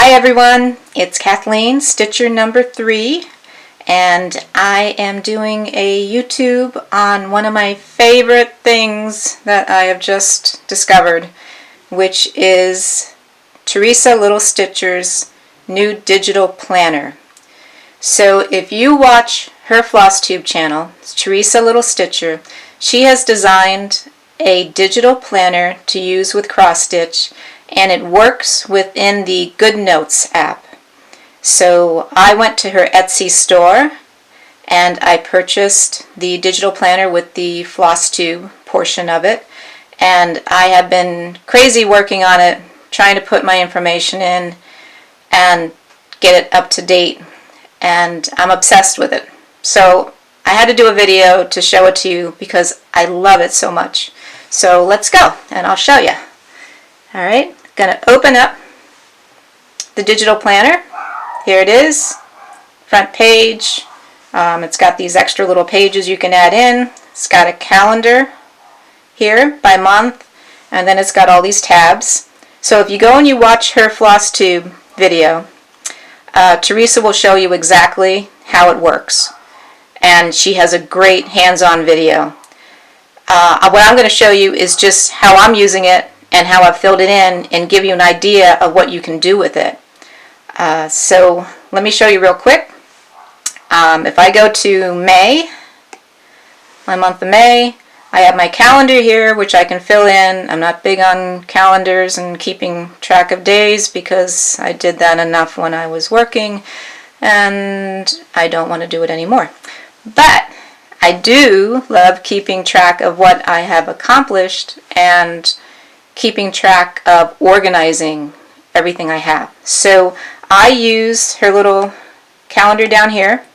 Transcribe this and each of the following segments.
Hi everyone, it's Kathleen, Stitcher number 3, and I am doing a YouTube on one of my favorite things that I have just discovered, which is Teresa Little Stitcher's new digital planner. So if you watch her FlossTube channel, it's Teresa Little Stitcher, she has designed a digital planner to use with CrossStitch, and it works within the Good Notes app. So I went to her Etsy store and I purchased the digital planner with the FlossTube portion of it, and I have been crazy working on it, trying to put my information in and get it up to date, and I'm obsessed with it. So I had to do a video to show it to you because I love it so much. So let's go and I'll show you. Alright, going to open up the digital planner. Here it is, front page. It's got these extra little pages you can add in. It's got a calendar here by month, and then it's got all these tabs. So if you go and you watch her FlossTube video, Teresa will show you exactly how it works, and she has a great hands-on video. What I'm going to show you is just how I'm using it and how I've filled it in and give you an idea of what you can do with it. So let me show you real quick. If I go to May, my month of May, I have my calendar here which I can fill in. I'm not big on calendars and keeping track of days because I did that enough when I was working and I don't want to do it anymore. But I do love keeping track of what I have accomplished and keeping track of organizing everything I have. So I use her little calendar down here,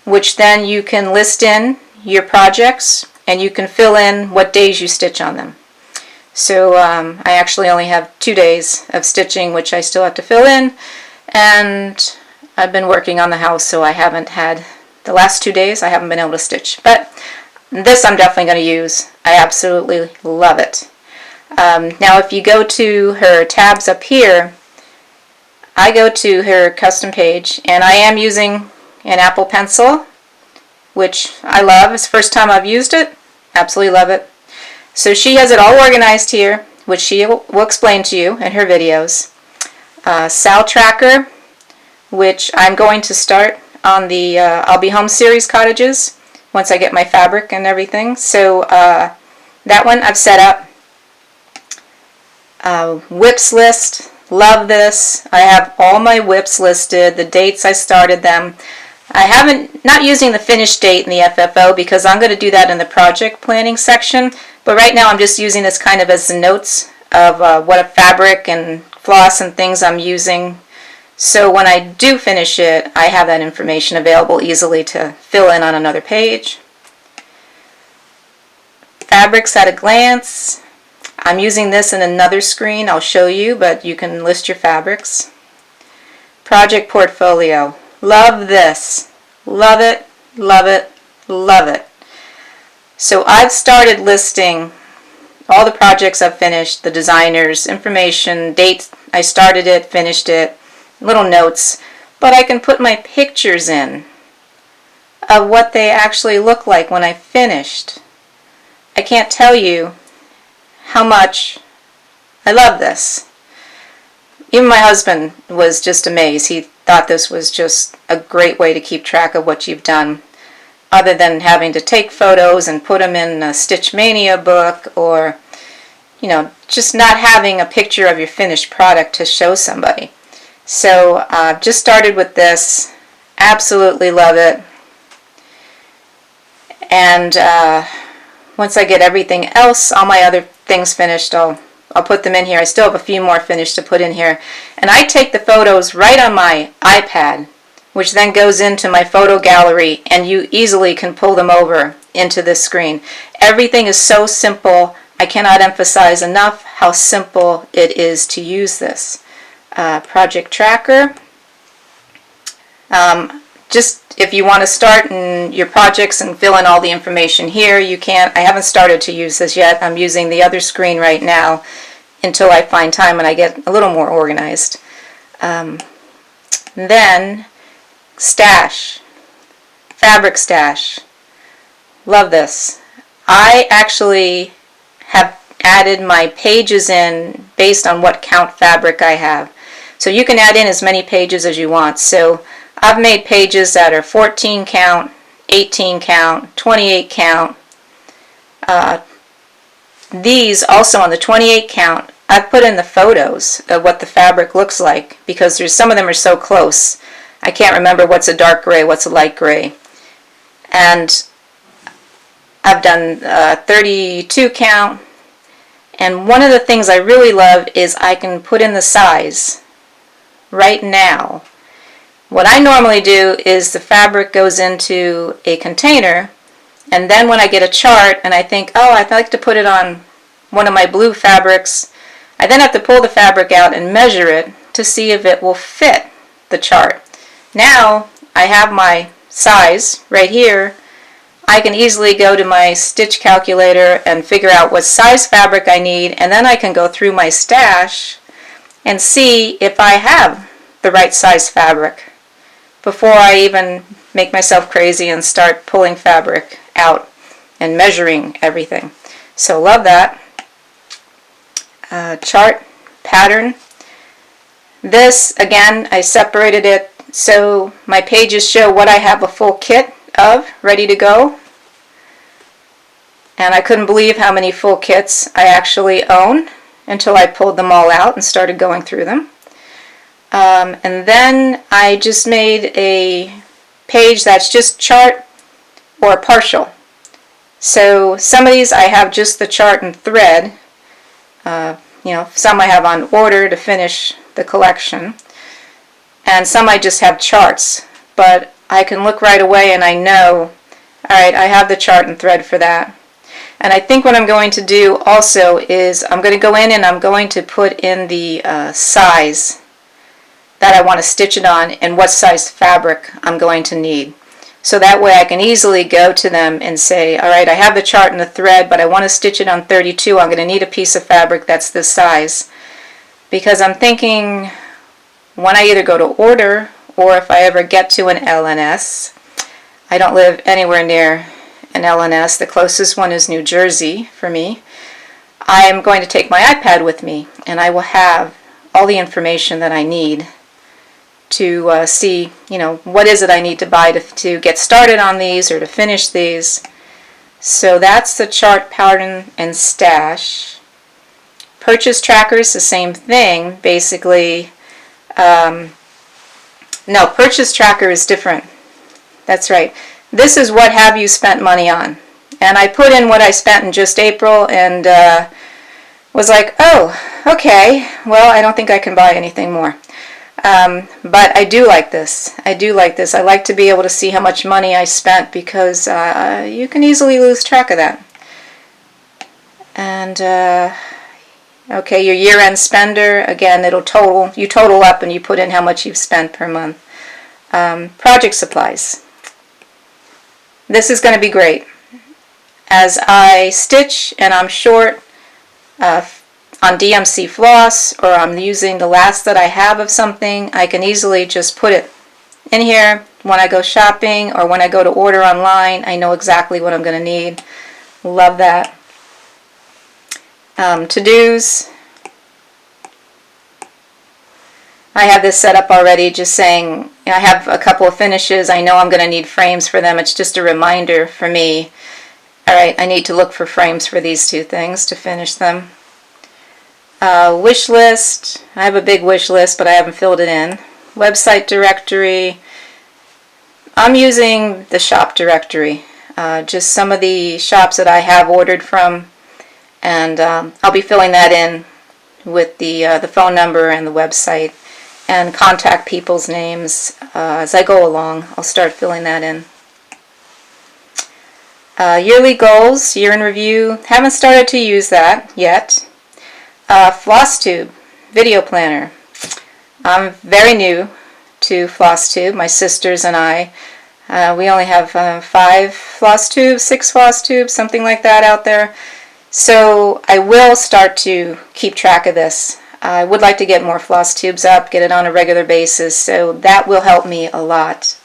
which then you can list in your projects and you can fill in what days you stitch on them. So I actually only have 2 days of stitching, which I still have to fill in, and I've been working on the house, so I haven't had the last 2 days I haven't been able to stitch, but this I'm definitely going to use. I absolutely love it. Now if you go to her tabs up here, I go to her custom page and I am using an Apple Pencil, which I love. It's the first time I've used it. Absolutely love it. So she has it all organized here, which she will explain to you in her videos. Sal Tracker, which I'm going to start on the I'll Be Home series cottages once I get my fabric and everything. So that one I've set up. Whips list, love this. I have all my whips listed, the dates I started them. I haven't, not using the finished date in the FFO because I'm going to do that in the project planning section, but right now I'm just using this kind of as the notes of what a fabric and floss and things I'm using. So when I do finish it, I have that information available easily to fill in on another page. Fabrics at a glance. I'm using this in another screen, I'll show you, but you can list your fabrics. Project portfolio. Love this. Love it, love it, love it. So I've started listing all the projects I've finished, the designers, information, dates I started it, finished it, little notes, but I can put my pictures in of what they actually look like when I finished. I can't tell you how much I love this. Even my husband was just amazed. He thought this was just a great way to keep track of what you've done, other than having to take photos and put them in a Stitch Mania book, or just not having a picture of your finished product to show somebody. So I've just started with this. Absolutely love it. And once I get everything else, all my other things finished, I'll put them in here. I still have a few more finished to put in here. And I take the photos right on my iPad, which then goes into my photo gallery, and you easily can pull them over into this screen. Everything is so simple. I cannot emphasize enough how simple it is to use this. Project tracker. Just if you want to start in your projects and fill in all the information here, you can. I haven't started to use this yet. I'm using the other screen right now until I find time and I get a little more organized. Then stash, fabric stash. Love this. I actually have added my pages in based on what count fabric I have. So you can add in as many pages as you want. So I've made pages that are 14 count, 18 count, 28 count. These also on the 28 count, I've put in the photos of what the fabric looks like because some of them are so close. I can't remember what's a dark gray, what's a light gray. And I've done 32 count. And one of the things I really love is I can put in the size right now. What I normally do is the fabric goes into a container, and then when I get a chart and I think, oh, I'd like to put it on one of my blue fabrics, I then have to pull the fabric out and measure it to see if it will fit the chart. Now I have my size right here. I can easily go to my stitch calculator and figure out what size fabric I need, and then I can go through my stash and see if I have the right size fabric before I even make myself crazy and start pulling fabric out and measuring everything. So love that. Chart, pattern. This, again, I separated it so my pages show what I have a full kit of ready to go. And I couldn't believe how many full kits I actually own until I pulled them all out and started going through them. And then I just made a page that's just chart or partial. So some of these I have just the chart and thread. Some I have on order to finish the collection. And some I just have charts. But I can look right away and I know, alright, I have the chart and thread for that. And I think what I'm going to do also is I'm going to go in and I'm going to put in the size that I want to stitch it on and what size fabric I'm going to need. So that way I can easily go to them and say, alright, I have the chart and the thread, but I want to stitch it on 32. I'm going to need a piece of fabric that's this size. Because I'm thinking when I either go to order or if I ever get to an LNS, I don't live anywhere near an LNS. The closest one is New Jersey for me. I am going to take my iPad with me and I will have all the information that I need to see, what is it I need to buy to get started on these or to finish these. So that's the chart, pattern, and stash. Purchase tracker is the same thing, basically. No, purchase tracker is different. That's right. This is what have you spent money on. And I put in what I spent in just April and was like, oh, okay, well, I don't think I can buy anything more. But I do like this. I do like this. I like to be able to see how much money I spent because you can easily lose track of that. And okay, your year-end spender, again, you total up and you put in how much you've spent per month. Project supplies. This is going to be great. As I stitch and I'm short on DMC floss, or I'm using the last that I have of something, I can easily just put it in here. When I go shopping or when I go to order online, I know exactly what I'm going to need. Love that. To-dos. I have this set up already, just saying I have a couple of finishes. I know I'm going to need frames for them. It's just a reminder for me. Alright, I need to look for frames for these two things to finish them. Wish list. I have a big wish list, but I haven't filled it in. Website directory. I'm using the shop directory. Just some of the shops that I have ordered from. And I'll be filling that in with the phone number and the website. And contact people's names as I go along. I'll start filling that in. Yearly goals, year in review. Haven't started to use that yet. FlossTube, video planner. I'm very new to FlossTube. My sisters and I, we only have 5 FlossTubes, 6 FlossTubes, something like that out there. So I will start to keep track of this. I would like to get more floss tubes up, get it on a regular basis, so that will help me a lot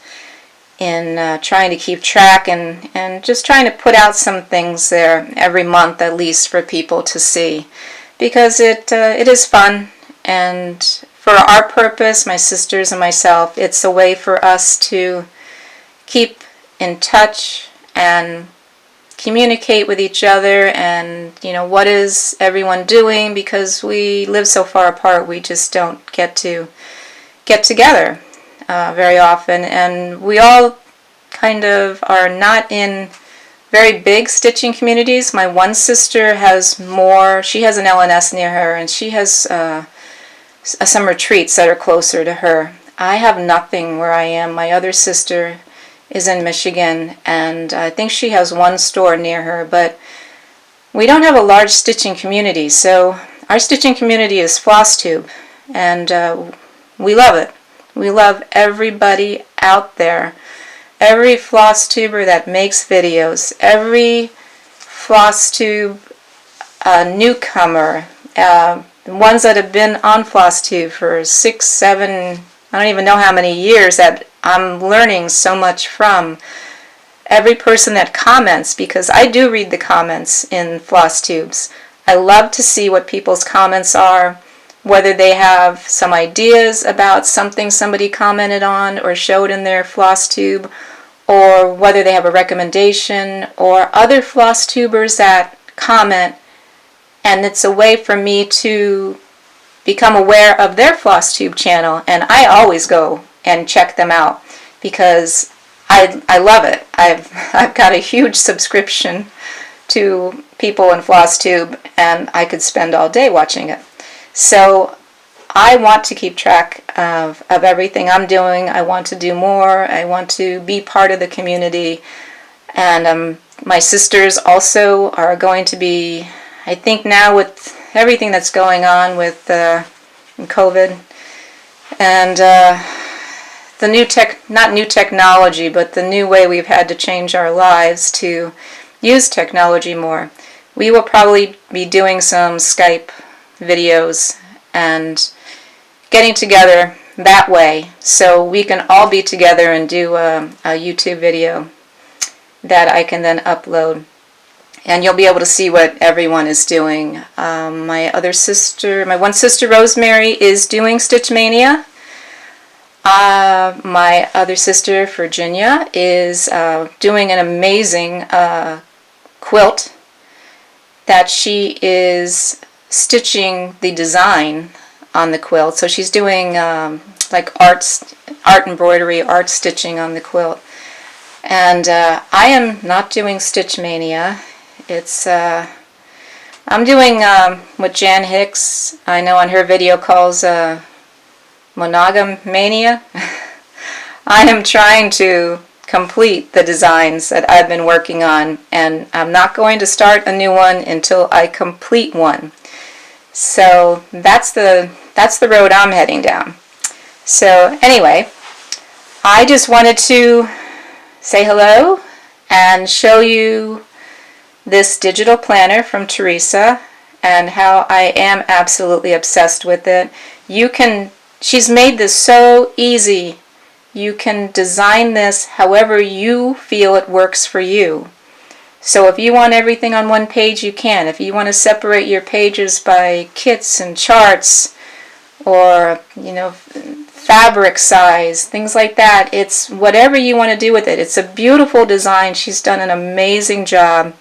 in trying to keep track and just trying to put out some things there every month at least for people to see, because it is fun, and for our purpose, my sisters and myself, it's a way for us to keep in touch and communicate with each other, and what is everyone doing, because we live so far apart, we just don't get together very often, and we all kind of are not in very big stitching communities. My one sister has more, she has an LNS near her, and she has some retreats that are closer to her. I have nothing where I am. My other sister is in Michigan, and I think she has one store near her, but we don't have a large stitching community, so our stitching community is FlossTube, and we love it. We love everybody out there, every FlossTuber that makes videos, every FlossTube newcomer, the ones that have been on FlossTube for 6, 7, I don't even know how many years, that I'm learning so much from. Every person that comments, because I do read the comments in FlossTubes. I love to see what people's comments are, whether they have some ideas about something somebody commented on or showed in their FlossTube, or whether they have a recommendation, or other FlossTubers that comment, and it's a way for me to become aware of their FlossTube channel, and I always go and check them out because I love it. I've got a huge subscription to people in FlossTube, and I could spend all day watching it. So I want to keep track of everything I'm doing. I want to do more. I want to be part of the community. And my sisters also are going to be, I think now with everything that's going on with COVID and the not new technology, but the new way we've had to change our lives to use technology more. We will probably be doing some Skype videos and getting together that way, so we can all be together and do a YouTube video that I can then upload, and you'll be able to see what everyone is doing. My one sister Rosemary is doing Stitch Mania. My other sister Virginia is doing an amazing quilt that she is stitching the design on the quilt. So she's doing like art embroidery, art stitching on the quilt. And I am not doing Stitch Mania. I'm doing what Jan Hicks, I know on her video, calls Monogam Mania. I am trying to complete the designs that I've been working on, and I'm not going to start a new one until I complete one. So that's the road I'm heading down. So anyway, I just wanted to say hello and show you this digital planner from Teresa and how I am absolutely obsessed with it. She's made this so easy. You can design this however you feel it works for you. So if you want everything on one page, you can. If you want to separate your pages by kits and charts, or fabric size, things like that, it's whatever you want to do with it. It's a beautiful design. She's done an amazing job.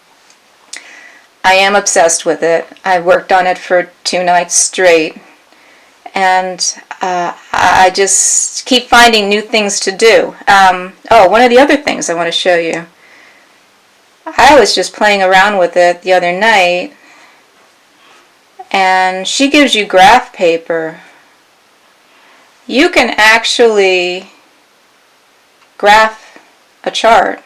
I am obsessed with it. I worked on it for 2 nights straight, and I just keep finding new things to do. One of the other things I want to show you. I was just playing around with it the other night, and she gives you graph paper. You can actually graph a chart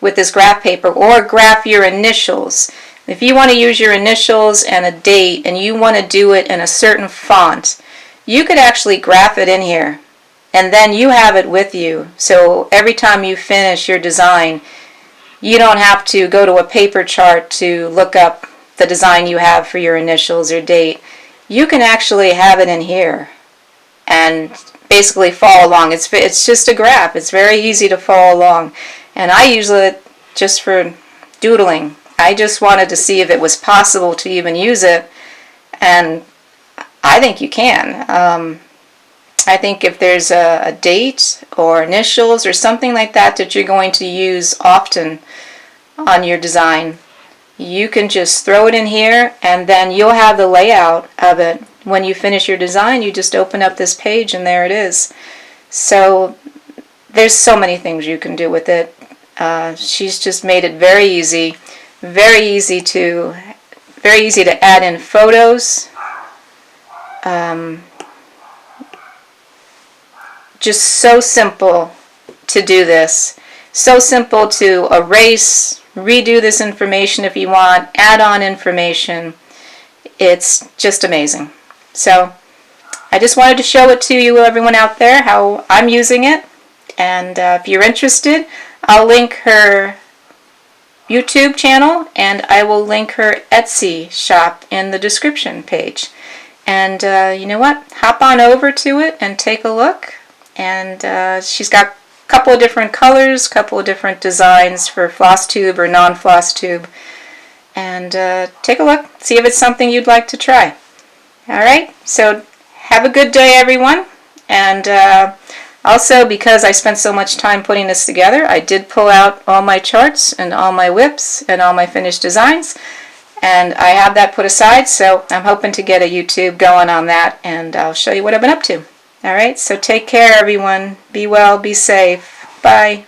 with this graph paper, or graph your initials. If you want to use your initials and a date, and you want to do it in a certain font, you could actually graph it in here, and then you have it with you. So every time you finish your design, you don't have to go to a paper chart to look up the design you have for your initials or date. you can actually have it in here and basically follow along. It's just a graph. It's very easy to follow along. And I use it just for doodling. I just wanted to see if it was possible to even use it, and I think you can. I think if there's a date or initials or something like that that you're going to use often on your design, you can just throw it in here, and then you'll have the layout of it. When you finish your design, you just open up this page and there it is. So there's so many things you can do with it. She's just made it very easy to add in photos. Just so simple to do this. So simple to erase, redo this information if you want, add on information. It's just amazing. So I just wanted to show it to you, everyone out there, how I'm using it. And if you're interested, I'll link her YouTube channel and I will link her Etsy shop in the description page. And you know what? Hop on over to it and take a look. And she's got a couple of different colors, a couple of different designs for FlossTube or non-FlossTube. And take a look, see if it's something you'd like to try. Alright, so have a good day, everyone. And also, because I spent so much time putting this together, I did pull out all my charts and all my whips and all my finished designs. And I have that put aside, so I'm hoping to get a YouTube going on that, and I'll show you what I've been up to. Alright, so take care, everyone. Be well, be safe. Bye.